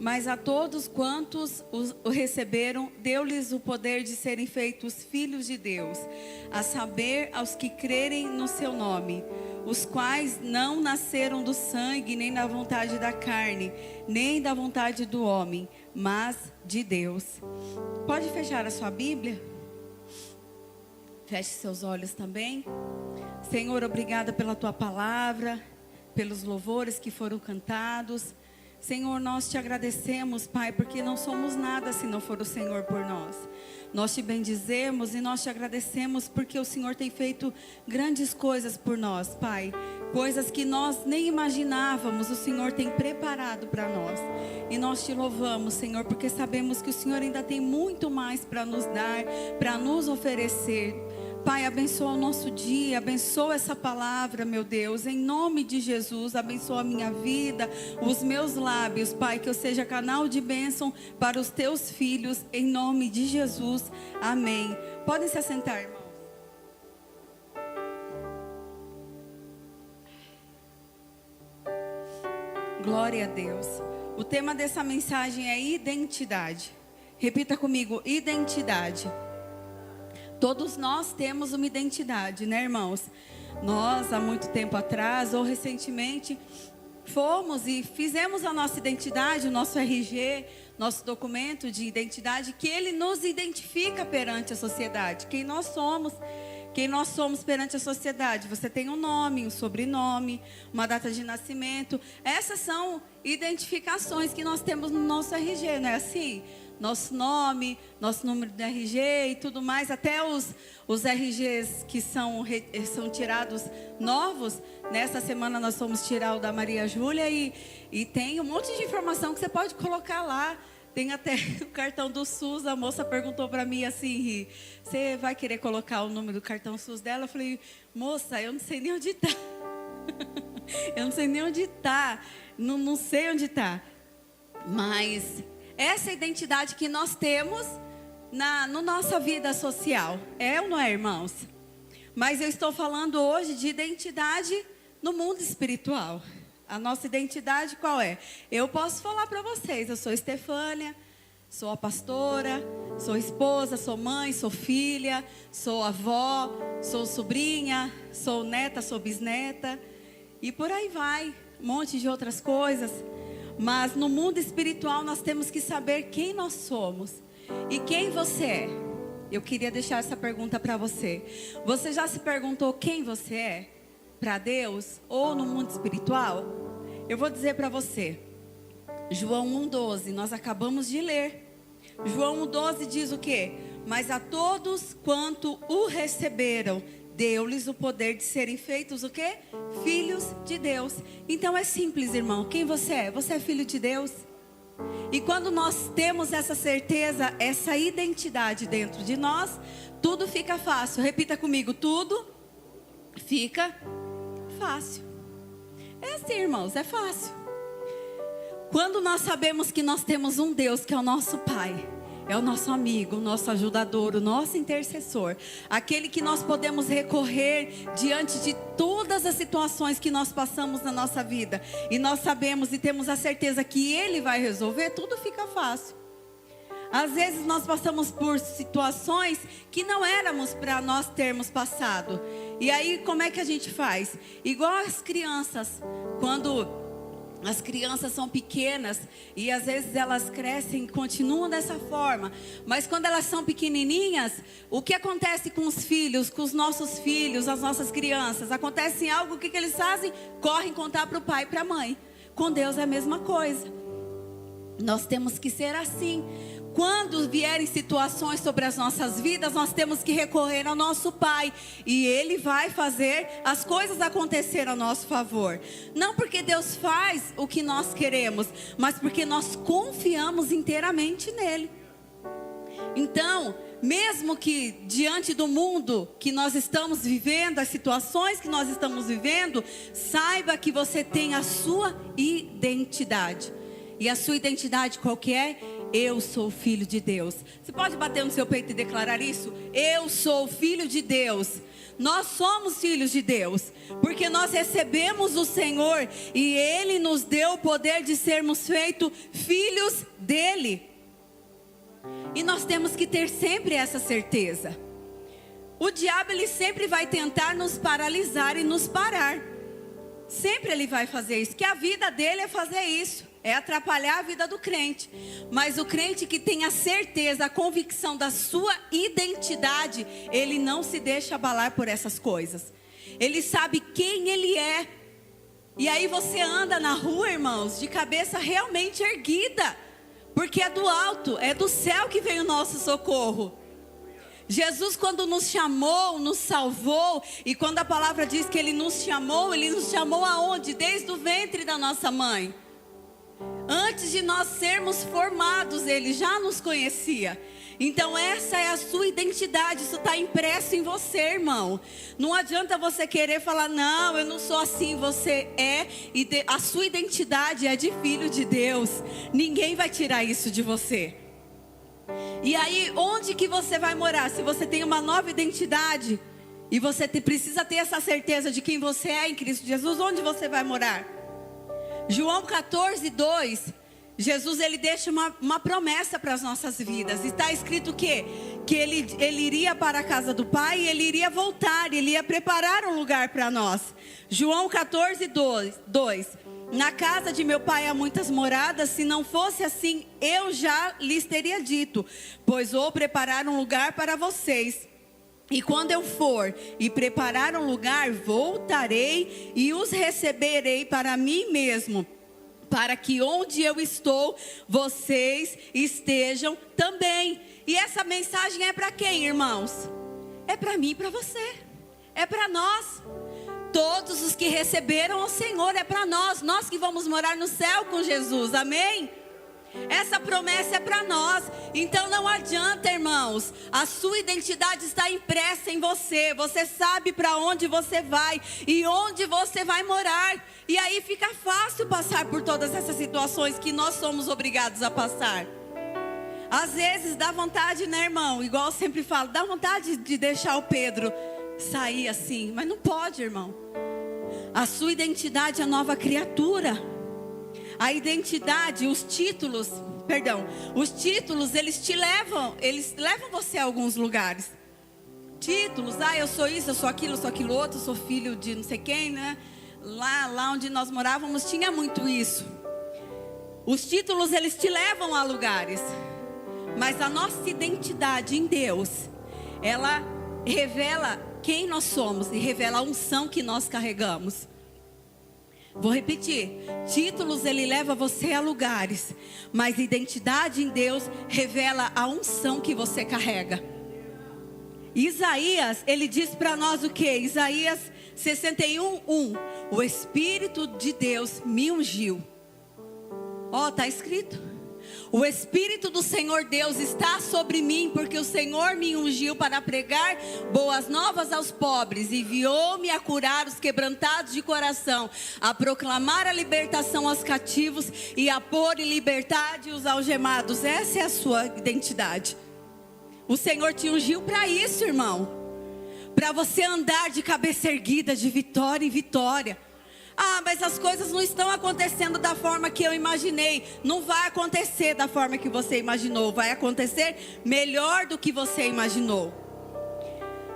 Mas a todos quantos o receberam, deu-lhes o poder de serem feitos filhos de Deus, a saber, aos que crerem no seu nome, os quais não nasceram do sangue, nem da vontade da carne, nem da vontade do homem, mas de Deus. Pode fechar a sua Bíblia? Feche seus olhos também. Senhor, obrigada pela tua palavra, pelos louvores que foram cantados. Senhor, nós te agradecemos, Pai, porque não somos nada se não for o Senhor por nós. Nós te bendizemos e nós te agradecemos porque o Senhor tem feito grandes coisas por nós, Pai. Coisas que nós nem imaginávamos, o Senhor tem preparado para nós. E nós te louvamos, Senhor, porque sabemos que o Senhor ainda tem muito mais para nos dar, para nos oferecer. Pai, abençoa o nosso dia, abençoa essa palavra, meu Deus, em nome de Jesus, abençoa a minha vida, os meus lábios, Pai, que eu seja canal de bênção para os teus filhos, em nome de Jesus, amém. Podem se assentar, irmãos. Glória a Deus. O tema dessa mensagem é identidade. Repita comigo, identidade. Todos nós temos uma identidade, né, irmãos? Nós, há muito tempo atrás, ou recentemente, fomos e fizemos a nossa identidade, o nosso RG, nosso documento de identidade, que ele nos identifica perante a sociedade. Quem nós somos perante a sociedade. Você tem um nome, um sobrenome, uma data de nascimento. Essas são identificações que nós temos no nosso RG, não é assim? Nosso nome, nosso número de RG e tudo mais, até os RGs que são tirados novos. Nessa semana nós fomos tirar o da Maria Júlia e tem um monte de informação que você pode colocar lá. Tem até o cartão do SUS. A moça perguntou para mim assim: você vai querer colocar o número do cartão SUS dela? Eu falei: moça, eu não sei nem onde está. Eu não sei nem onde está. Não sei onde está. Mas essa é a identidade que nós temos na nossa vida social. É ou não é, irmãos? Mas eu estou falando hoje de identidade no mundo espiritual. A nossa identidade qual é? Eu posso falar para vocês, eu sou Estefânia, sou a pastora, sou esposa, sou mãe, sou filha, sou avó, sou sobrinha, sou neta, sou bisneta. E por aí vai, um monte de outras coisas. Mas no mundo espiritual nós temos que saber quem nós somos e quem você é. Eu queria deixar essa pergunta para você. Você já se perguntou quem você é? Para Deus ou no mundo espiritual? Eu vou dizer para você. João 1,12, nós acabamos de ler. João 1,12 diz o quê? Mas a todos quanto o receberam, deu-lhes o poder de serem feitos o quê? Filhos de Deus. Então é simples, irmão. Quem você é? Você é filho de Deus? E quando nós temos essa certeza, essa identidade dentro de nós, tudo fica fácil. Repita comigo, tudo fica fácil. É assim, irmãos, é fácil. Quando nós sabemos que nós temos um Deus que é o nosso Pai, é o nosso amigo, o nosso ajudador, o nosso intercessor, aquele que nós podemos recorrer diante de todas as situações que nós passamos na nossa vida, e nós sabemos e temos a certeza que Ele vai resolver, tudo fica fácil. Às vezes nós passamos por situações que não éramos para nós termos passado. E aí como é que a gente faz? Igual as crianças, quando as crianças são pequenas e às vezes elas crescem e continuam dessa forma. Mas quando elas são pequenininhas, o que acontece com os filhos, com os nossos filhos, as nossas crianças? Acontece algo, o que eles fazem? Correm contar para o pai e para a mãe. Com Deus é a mesma coisa. Nós temos que ser assim. Quando vierem situações sobre as nossas vidas, nós temos que recorrer ao nosso Pai. E Ele vai fazer as coisas acontecer a nosso favor. Não porque Deus faz o que nós queremos, mas porque nós confiamos inteiramente nele. Então, mesmo que diante do mundo que nós estamos vivendo, as situações que nós estamos vivendo, saiba que você tem a sua identidade. E a sua identidade qual que é? Eu sou filho de Deus. Você pode bater no seu peito e declarar isso? Eu sou filho de Deus. Nós somos filhos de Deus, porque nós recebemos o Senhor e Ele nos deu o poder de sermos feitos filhos dEle. E nós temos que ter sempre essa certeza. O diabo, ele sempre vai tentar nos paralisar e nos parar. Sempre ele vai fazer isso, que a vida dele é fazer isso, é atrapalhar a vida do crente. Mas o crente que tem a certeza, a convicção da sua identidade, ele não se deixa abalar por essas coisas. Ele sabe quem ele é. E aí você anda na rua, irmãos, de cabeça realmente erguida, porque é do alto, é do céu que vem o nosso socorro. Jesus, quando nos chamou, nos salvou, e quando a palavra diz que Ele nos chamou aonde? Desde o ventre da nossa mãe. Antes de nós sermos formados, Ele já nos conhecia. Então essa é a sua identidade, isso está impresso em você, irmão. Não adianta você querer falar, não, eu não sou assim. Você é, a sua identidade é de filho de Deus. Ninguém vai tirar isso de você. E aí, onde que você vai morar? Se você tem uma nova identidade e você precisa ter essa certeza de quem você é em Cristo Jesus, onde você vai morar? João 14:2, Jesus ele deixa uma promessa para as nossas vidas. Está escrito o quê? Que ele iria para a casa do Pai e ele iria voltar, ele ia preparar um lugar para nós. João 14:2. Na casa de meu pai há muitas moradas, se não fosse assim, eu já lhes teria dito, pois vou preparar um lugar para vocês. E quando eu for e preparar um lugar, voltarei e os receberei para mim mesmo, para que onde eu estou, vocês estejam também. E essa mensagem é para quem, irmãos? É para mim e para você, é para nós. Todos os que receberam o Senhor, é para nós. Nós que vamos morar no céu com Jesus, amém? Essa promessa é para nós. Então não adianta, irmãos. A sua identidade está impressa em você. Você sabe para onde você vai e onde você vai morar. E aí fica fácil passar por todas essas situações que nós somos obrigados a passar. Às vezes dá vontade, né, irmão? Igual eu sempre falo, dá vontade de deixar o Pedro sair assim, mas não pode, irmão. A sua identidade é a nova criatura. A identidade, os títulos, eles levam você a alguns lugares. Títulos, eu sou isso, eu sou aquilo outro, eu sou filho de não sei quem, né? Lá onde nós morávamos tinha muito isso. Os títulos, eles te levam a lugares. Mas a nossa identidade em Deus, ela revela quem nós somos e revela a unção que nós carregamos. Vou repetir. Títulos, ele leva você a lugares, mas identidade em Deus revela a unção que você carrega. Isaías, ele diz para nós o que? Isaías 61:1. O Espírito de Deus me ungiu. Está escrito. O Espírito do Senhor Deus está sobre mim, porque o Senhor me ungiu para pregar boas novas aos pobres, enviou-me a curar os quebrantados de coração, a proclamar a libertação aos cativos e a pôr em liberdade os algemados. Essa é a sua identidade. O Senhor te ungiu para isso, irmão, para você andar de cabeça erguida, de vitória em vitória. Mas as coisas não estão acontecendo da forma que eu imaginei. Não vai acontecer da forma que você imaginou. Vai acontecer melhor do que você imaginou.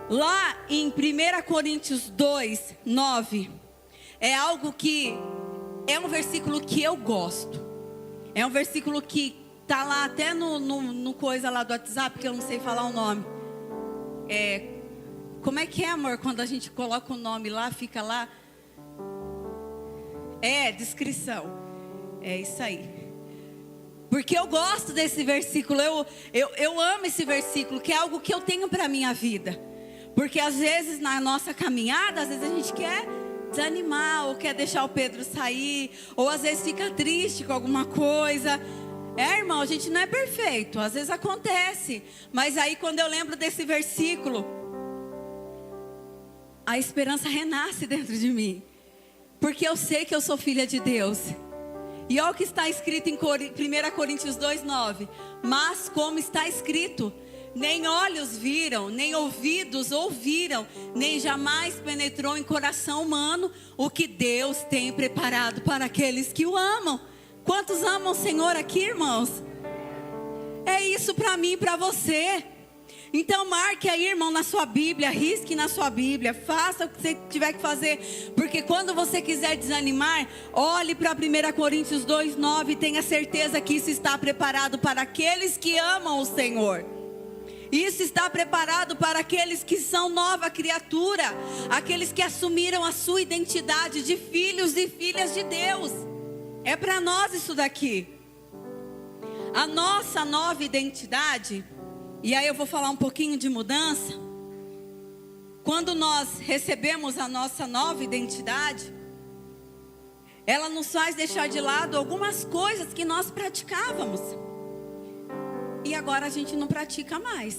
Lá em 1 Coríntios 2:9, é algo que é um versículo que eu gosto. É um versículo que está lá até no coisa lá do WhatsApp, que eu não sei falar o nome. Como é que é, amor, quando a gente coloca o nome lá, fica lá? Descrição. É isso aí. Porque eu gosto desse versículo. Eu amo esse versículo, que é algo que eu tenho para a minha vida. Porque às vezes na nossa caminhada, às vezes a gente quer desanimar, ou quer deixar o Pedro sair, ou às vezes fica triste com alguma coisa. Irmão, a gente não é perfeito, às vezes acontece. Mas aí quando eu lembro desse versículo, a esperança renasce dentro de mim. Porque eu sei que eu sou filha de Deus. E olha o que está escrito em 1 Coríntios 2:9. Mas como está escrito, nem olhos viram, nem ouvidos ouviram, nem jamais penetrou em coração humano o que Deus tem preparado para aqueles que o amam. Quantos amam o Senhor aqui, irmãos? É isso para mim e para você. Então marque aí, irmão, na sua Bíblia, risque na sua Bíblia, faça o que você tiver que fazer, porque quando você quiser desanimar, olhe para 1 Coríntios 2:9 e tenha certeza que isso está preparado para aqueles que amam o Senhor. Isso está preparado para aqueles que são nova criatura, aqueles que assumiram a sua identidade de filhos e filhas de Deus. É para nós isso daqui. A nossa nova identidade, e aí eu vou falar um pouquinho de mudança. Quando nós recebemos a nossa nova identidade, ela nos faz deixar de lado algumas coisas que nós praticávamos. E agora a gente não pratica mais.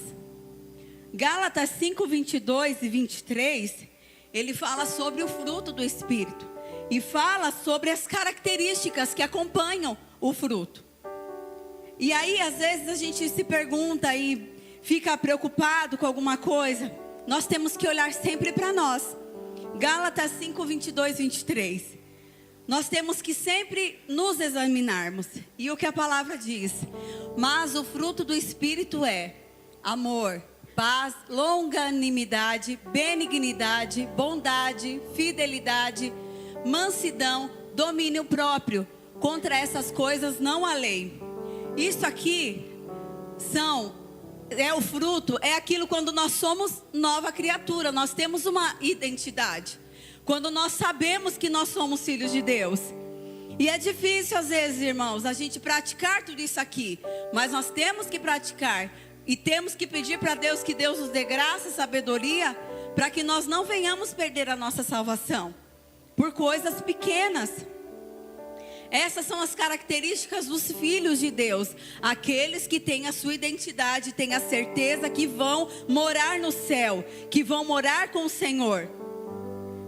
Gálatas 5:22 e 23, ele fala sobre o fruto do Espírito. E fala sobre as características que acompanham o fruto. E aí, às vezes, a gente se pergunta e fica preocupado com alguma coisa. Nós temos que olhar sempre para nós. Gálatas 5:22 e 23. Nós temos que sempre nos examinarmos. E o que a palavra diz? Mas o fruto do Espírito é amor, paz, longanimidade, benignidade, bondade, fidelidade, mansidão, domínio próprio. Contra essas coisas não há lei. Isso aqui é o fruto, é aquilo quando nós somos nova criatura, nós temos uma identidade. Quando nós sabemos que nós somos filhos de Deus. E é difícil às vezes, irmãos, a gente praticar tudo isso aqui. Mas nós temos que praticar. E temos que pedir para Deus que Deus nos dê graça e sabedoria, para que nós não venhamos perder a nossa salvação por coisas pequenas. Essas são as características dos filhos de Deus. Aqueles que têm a sua identidade, têm a certeza que vão morar no céu, que vão morar com o Senhor.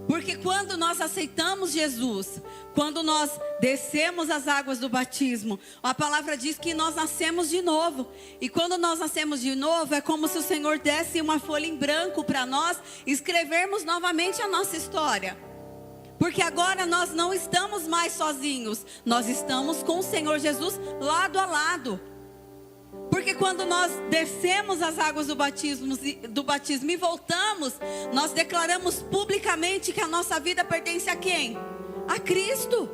Porque quando nós aceitamos Jesus, quando nós descemos as águas do batismo, a palavra diz que nós nascemos de novo. E quando nós nascemos de novo, é como se o Senhor desse uma folha em branco para nós escrevermos novamente a nossa história. Porque agora nós não estamos mais sozinhos, nós estamos com o Senhor Jesus lado a lado. Porque quando nós descemos as águas do batismo e voltamos, nós declaramos publicamente que a nossa vida pertence a quem? A Cristo.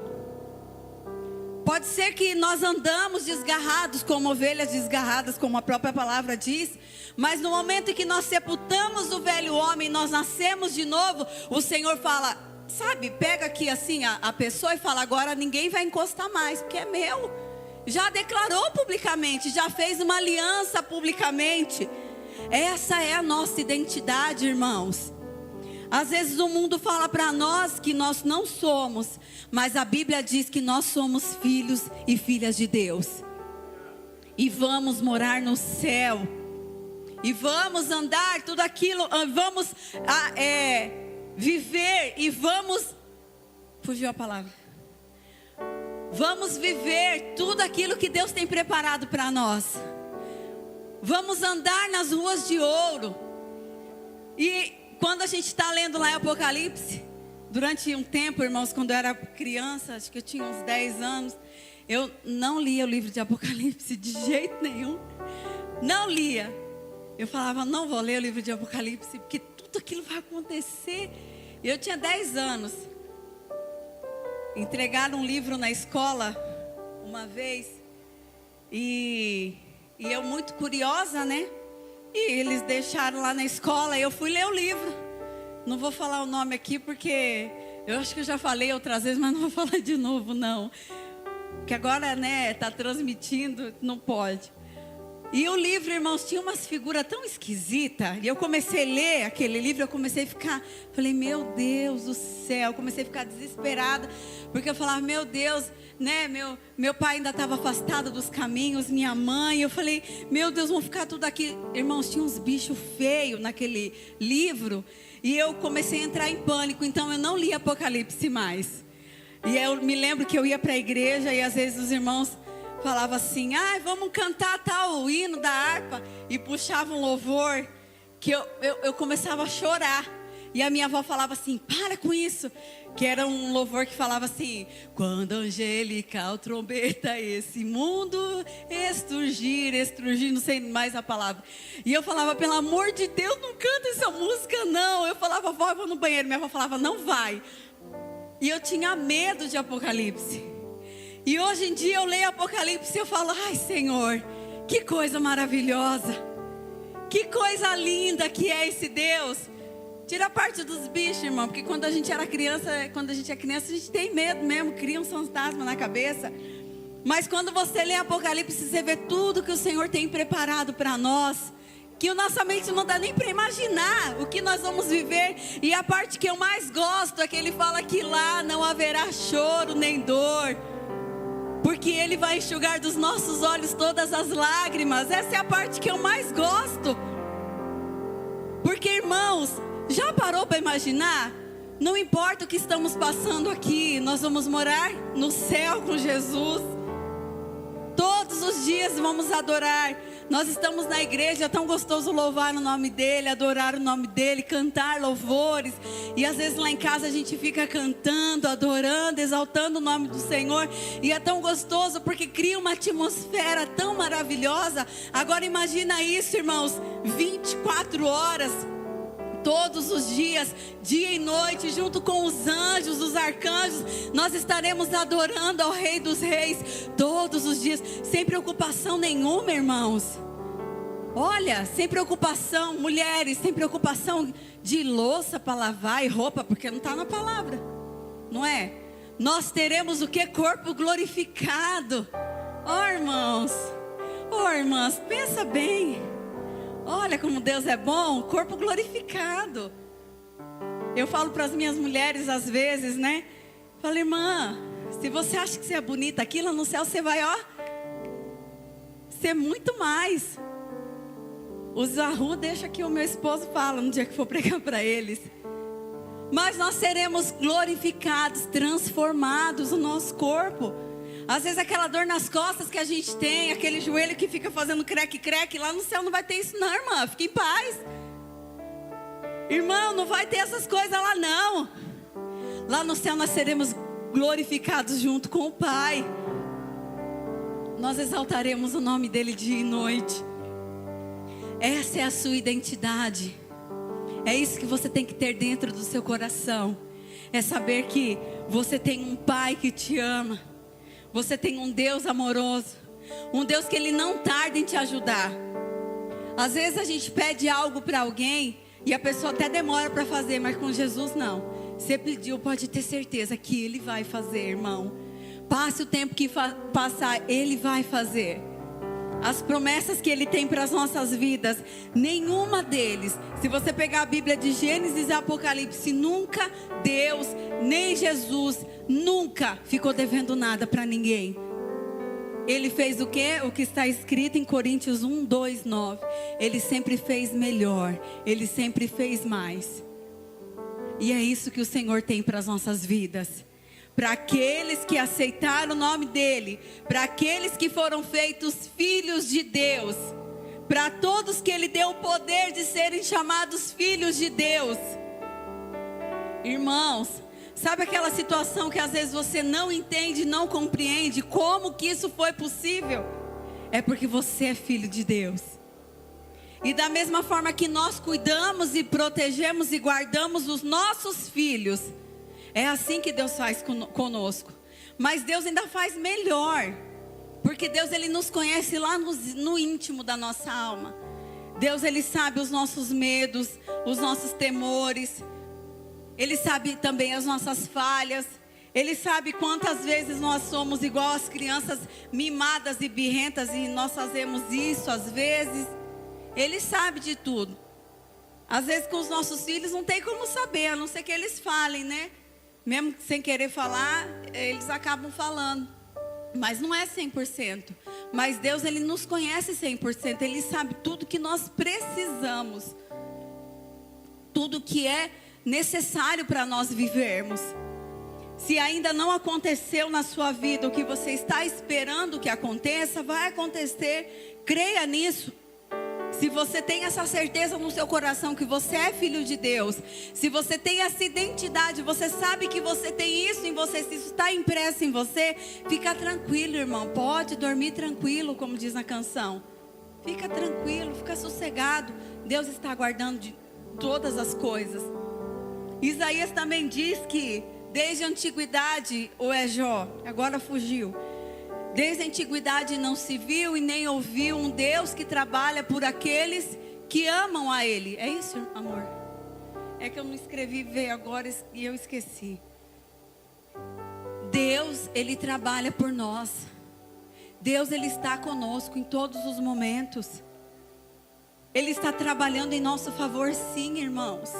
Pode ser que nós andamos desgarrados, como ovelhas desgarradas, como a própria palavra diz. Mas no momento em que nós sepultamos o velho homem, nós nascemos de novo, o Senhor fala, sabe, pega aqui assim a pessoa e fala, agora ninguém vai encostar mais, porque é meu. Já declarou publicamente, já fez uma aliança publicamente. Essa é a nossa identidade, irmãos. Às vezes o mundo fala para nós que nós não somos, mas a Bíblia diz que nós somos filhos e filhas de Deus. E vamos morar no céu. E vamos andar tudo aquilo, vamos viver e vamos... Fugiu a palavra. Vamos viver tudo aquilo que Deus tem preparado para nós. Vamos andar nas ruas de ouro. E quando a gente está lendo lá em Apocalipse, durante um tempo, irmãos, quando eu era criança, acho que eu tinha uns 10 anos, eu não lia o livro de Apocalipse de jeito nenhum. Não lia. Eu falava, não vou ler o livro de Apocalipse, porque tudo aquilo vai acontecer. Eu tinha 10 anos. Entregaram um livro na escola uma vez. E eu muito curiosa, né? E eles deixaram lá na escola e eu fui ler o livro. Não vou falar o nome aqui porque eu acho que eu já falei outras vezes, mas não vou falar de novo não. Porque agora, né, tá transmitindo, não pode. E o livro, irmãos, tinha umas figuras tão esquisitas. E eu comecei a ler aquele livro, eu comecei a ficar... Falei, meu Deus do céu. Comecei a ficar desesperada. Porque eu falava, meu Deus, né? Meu pai ainda estava afastado dos caminhos, minha mãe. Eu falei, meu Deus, vão ficar tudo aqui. Irmãos, tinha uns bichos feios naquele livro. E eu comecei a entrar em pânico. Então eu não li Apocalipse mais. E eu me lembro que eu ia para a igreja e às vezes os irmãos falava assim, vamos cantar tal hino da harpa, e puxava um louvor, que eu começava a chorar. E a minha avó falava assim, para com isso. Que era um louvor que falava assim, quando angelical trombeta esse mundo estrugir, não sei mais a palavra. E eu falava, pelo amor de Deus, não canta essa música não. Eu falava, vó, eu vou no banheiro. Minha avó falava, não vai. E eu tinha medo de Apocalipse. E hoje em dia eu leio Apocalipse e eu falo, ai Senhor, que coisa maravilhosa. Que coisa linda que é esse Deus. Tira a parte dos bichos, irmão, porque quando a gente é criança, a gente tem medo mesmo, cria um fantasma na cabeça. Mas quando você lê Apocalipse, você vê tudo que o Senhor tem preparado para nós, que a nossa mente não dá nem para imaginar o que nós vamos viver. E a parte que eu mais gosto é que ele fala que lá não haverá choro nem dor, porque ele vai enxugar dos nossos olhos todas as lágrimas. Essa é a parte que eu mais gosto. Porque, irmãos, já parou para imaginar? Não importa o que estamos passando aqui, nós vamos morar no céu com Jesus. Todos os dias vamos adorar. Nós estamos na igreja, é tão gostoso louvar o nome dEle, adorar o nome dEle, cantar louvores. E às vezes lá em casa a gente fica cantando, adorando, exaltando o nome do Senhor. E é tão gostoso porque cria uma atmosfera tão maravilhosa. Agora imagina isso, irmãos, 24 horas. Todos os dias, dia e noite, junto com os anjos, os arcanjos, nós estaremos adorando ao Rei dos Reis todos os dias, sem preocupação nenhuma, irmãos. Olha, sem preocupação, mulheres, sem preocupação de louça para lavar e roupa, porque não está na palavra, não é? Nós teremos o que? Corpo glorificado. Irmãos, irmãs, pensa bem. Olha como Deus é bom, corpo glorificado. Eu falo para as minhas mulheres às vezes, né? Falo, irmã, se você acha que você é bonita aqui, lá no céu você vai, ser muito mais. O Zahu deixa que o meu esposo fala no dia que for pregar para eles. Mas nós seremos glorificados, transformados o nosso corpo. Às vezes aquela dor nas costas que a gente tem, aquele joelho que fica fazendo creque, lá no céu não vai ter isso não, irmã, fique em paz. Irmão, não vai ter essas coisas lá não. Lá no céu nós seremos glorificados junto com o Pai. Nós exaltaremos o nome dEle dia e noite. Essa é a sua identidade. É isso que você tem que ter dentro do seu coração. É saber que você tem um Pai que te ama. Você tem um Deus amoroso, um Deus que Ele não tarda em te ajudar. Às vezes a gente pede algo para alguém e a pessoa até demora para fazer, mas com Jesus não. Você pediu, pode ter certeza que Ele vai fazer, irmão. Passe o tempo que passar, Ele vai fazer. As promessas que Ele tem para as nossas vidas, nenhuma deles, se você pegar a Bíblia de Gênesis e Apocalipse, nunca Deus, nem Jesus, nunca ficou devendo nada para ninguém. Ele fez o quê? O que está escrito em Coríntios 1, 2, 9. Ele sempre fez melhor, Ele sempre fez mais. E é isso que o Senhor tem para as nossas vidas. Para aqueles que aceitaram o nome dEle, para aqueles que foram feitos filhos de Deus, para todos que Ele deu o poder de serem chamados filhos de Deus. Irmãos, sabe aquela situação que às vezes você não entende, não compreende como que isso foi possível? É porque você é filho de Deus. E da mesma forma que nós cuidamos e protegemos e guardamos os nossos filhos, é assim que Deus faz conosco. Mas Deus ainda faz melhor. Porque Deus, Ele nos conhece lá no íntimo da nossa alma. Deus, Ele sabe os nossos medos, os nossos temores. Ele sabe também as nossas falhas. Ele sabe quantas vezes nós somos igual as crianças mimadas e birrentas e nós fazemos isso às vezes. Ele sabe de tudo. Às vezes com os nossos filhos não tem como saber, a não ser que eles falem, né? Mesmo sem querer falar, eles acabam falando. Mas não é 100%. Mas Deus, Ele nos conhece 100%. Ele sabe tudo que nós precisamos. Tudo que é necessário para nós vivermos. Se ainda não aconteceu na sua vida o que você está esperando que aconteça, vai acontecer. Creia nisso. Se você tem essa certeza no seu coração que você é filho de Deus, se você tem essa identidade, você sabe que você tem isso em você, se isso está impresso em você, fica tranquilo, irmão. Pode dormir tranquilo, como diz na canção. Fica tranquilo, fica sossegado. Deus está guardando de todas as coisas. Isaías também diz que desde a antiguidade, ou é Jó, agora fugiu. Desde a antiguidade não se viu e nem ouviu um Deus que trabalha por aqueles que amam a Ele. É isso, amor? É que eu não escrevi, veio agora e eu esqueci. Deus, Ele trabalha por nós. Deus, Ele está conosco em todos os momentos. Ele está trabalhando em nosso favor, sim, irmãos.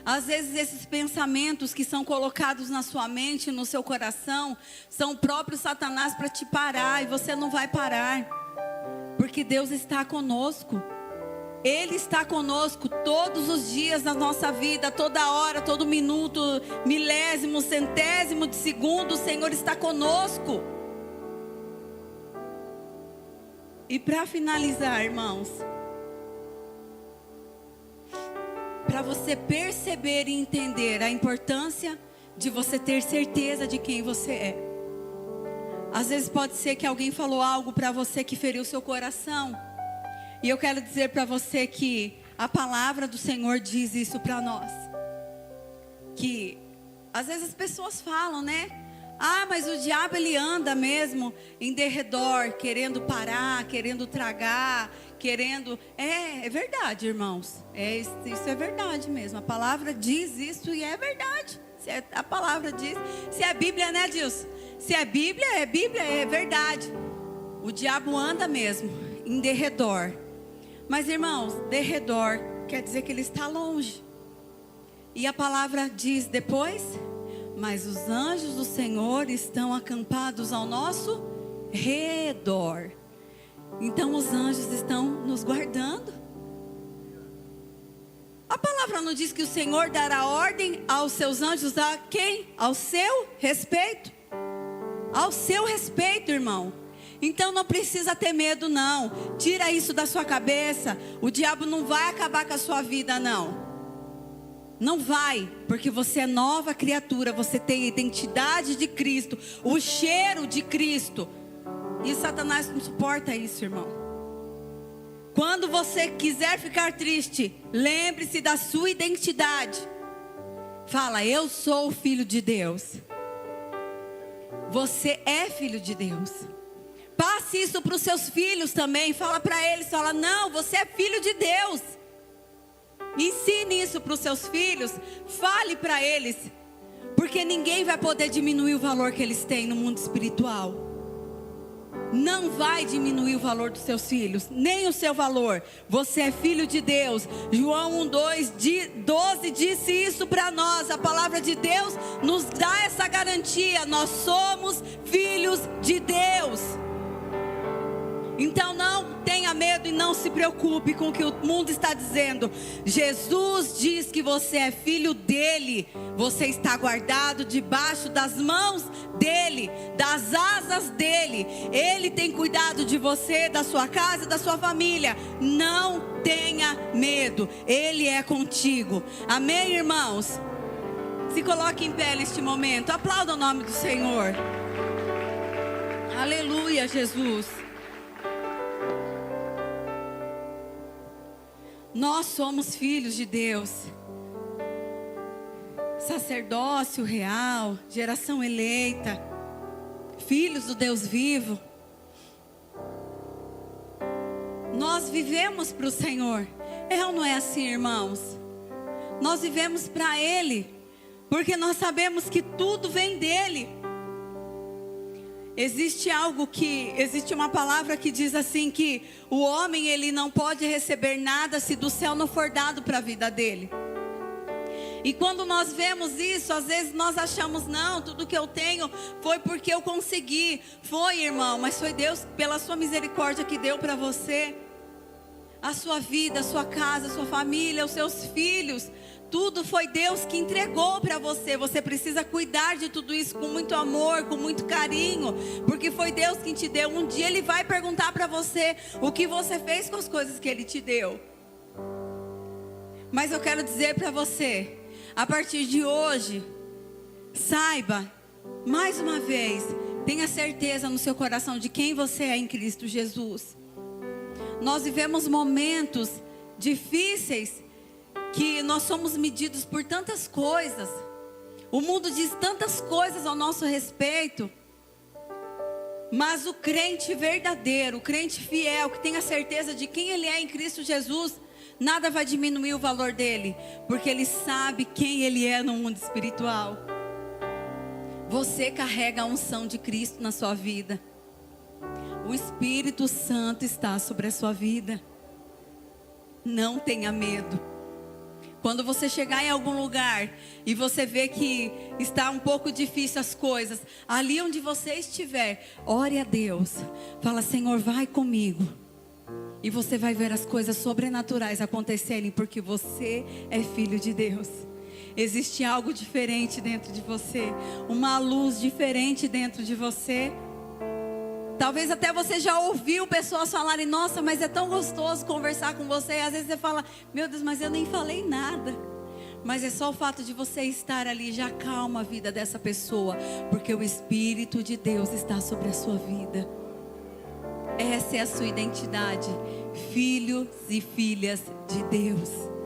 Às vezes esses pensamentos que são colocados na sua mente, no seu coração, são o próprio Satanás para te parar, e você não vai parar, porque Deus está conosco. Ele está conosco todos os dias da nossa vida, toda hora, todo minuto, milésimo, centésimo de segundo, o Senhor está conosco. E para finalizar, irmãos, para você perceber e entender a importância de você ter certeza de quem você é. Às vezes pode ser que alguém falou algo para você que feriu seu coração. E eu quero dizer para você que a palavra do Senhor diz isso para nós. Que às vezes as pessoas falam, né? Ah, mas o diabo ele anda mesmo em derredor, querendo parar, querendo tragar, querendo... É verdade, irmãos. Isso é verdade mesmo. A palavra diz isso e é verdade. A palavra diz. Se é Bíblia, né, Dilson? Se é Bíblia, é verdade. O diabo anda mesmo em derredor. Mas, irmãos, derredor quer dizer que ele está longe. E a palavra diz depois... Mas os anjos do Senhor estão acampados ao nosso redor. Então os anjos estão nos guardando. A palavra não diz que o Senhor dará ordem aos seus anjos a quem? Ao seu respeito. Ao seu respeito, irmão. Então não precisa ter medo, não. Tira isso da sua cabeça. O diabo não vai acabar com a sua vida, não. Não vai, porque você é nova criatura, você tem a identidade de Cristo, o cheiro de Cristo. E Satanás não suporta isso, irmão. Quando você quiser ficar triste, lembre-se da sua identidade. Fala, eu sou o filho de Deus. Você é filho de Deus. Passe isso para os seus filhos também. Fala para eles, fala, não, você é filho de Deus. Ensine isso para os seus filhos. Fale para eles. Porque ninguém vai poder diminuir o valor que eles têm no mundo espiritual. Não vai diminuir o valor dos seus filhos, nem o seu valor. Você é filho de Deus. João 1:12 disse isso para nós. A palavra de Deus nos dá essa garantia. Nós somos filhos de Deus. Então não tenha medo e não se preocupe com o que o mundo está dizendo. Jesus diz que você é filho dele. Você está guardado debaixo das mãos dele, das asas dele. Ele tem cuidado de você, da sua casa, da sua família. Não tenha medo. Ele é contigo. Amém, irmãos? Se coloque em pé neste momento. Aplauda o nome do Senhor. Aleluia, Jesus. Nós somos filhos de Deus, sacerdócio real, geração eleita, filhos do Deus vivo. Nós vivemos para o Senhor. É ou não é assim, irmãos? Nós vivemos para Ele, porque nós sabemos que tudo vem dEle. Existe uma palavra que diz assim que o homem ele não pode receber nada se do céu não for dado para a vida dele. E quando nós vemos isso, às vezes nós achamos, não, tudo que eu tenho foi porque eu consegui. Foi, irmão, mas foi Deus pela sua misericórdia que deu para você. A sua vida, a sua casa, a sua família, os seus filhos, Tudo foi Deus que entregou para você. Você precisa cuidar de tudo isso com muito amor, com muito carinho, porque foi Deus quem te deu. Um dia Ele vai perguntar para você o que você fez com as coisas que Ele te deu. Mas eu quero dizer para você, a partir de hoje, saiba, mais uma vez, tenha certeza no seu coração de quem você é em Cristo Jesus. Nós vivemos momentos difíceis, que nós somos medidos por tantas coisas. O mundo diz tantas coisas ao nosso respeito. Mas o crente verdadeiro, o crente fiel, que tem a certeza de quem ele é em Cristo Jesus, nada vai diminuir o valor dele, porque ele sabe quem ele é no mundo espiritual. Você carrega a unção de Cristo na sua vida. O Espírito Santo está sobre a sua vida. Não tenha medo. Quando você chegar em algum lugar e você vê que está um pouco difícil as coisas, ali onde você estiver, ore a Deus. Fala: Senhor, vai comigo. E você vai ver as coisas sobrenaturais acontecerem, porque você é filho de Deus. Existe algo diferente dentro de você, uma luz diferente dentro de você. Talvez até você já ouviu pessoas falarem: nossa, mas é tão gostoso conversar com você. E às vezes você fala: meu Deus, mas eu nem falei nada. Mas é só o fato de você estar ali já acalma a vida dessa pessoa, porque o Espírito de Deus está sobre a sua vida. Essa é a sua identidade, filhos e filhas de Deus.